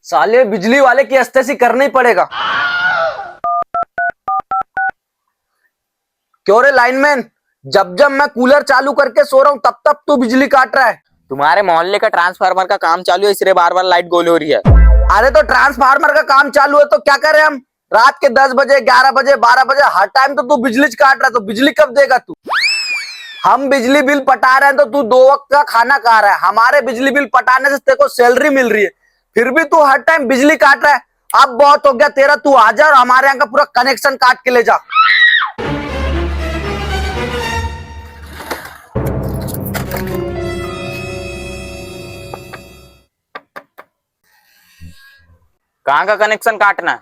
साले बिजली वाले की अस्तेसी करना ही पड़ेगा। क्यों रे लाइनमैन, जब जब मैं कूलर चालू करके सो रहा हूँ तब तब तू बिजली काट रहा है। तुम्हारे मोहल्ले का ट्रांसफार्मर का काम चालू है, इसलिए बार बार लाइट गोल हो रही है। अरे तो ट्रांसफार्मर का काम चालू है तो क्या करें हम? रात के 10 बजे, 11 बजे, 12 बजे हर टाइम तो तू बिजली काट रहा है, तो बिजली कब देगा तू? हम बिजली बिल पटा रहे हैं तो तू 2 वक्त का खाना खा रहा है। हमारे बिजली बिल पटाने से तेरे को सैलरी मिल रही है, फिर भी तू हर टाइम बिजली काट रहा है। अब बहुत हो गया तेरा, तू आ जा और हमारे यहाँ का पूरा कनेक्शन काट के ले जा। कहाँ का कनेक्शन काटना है?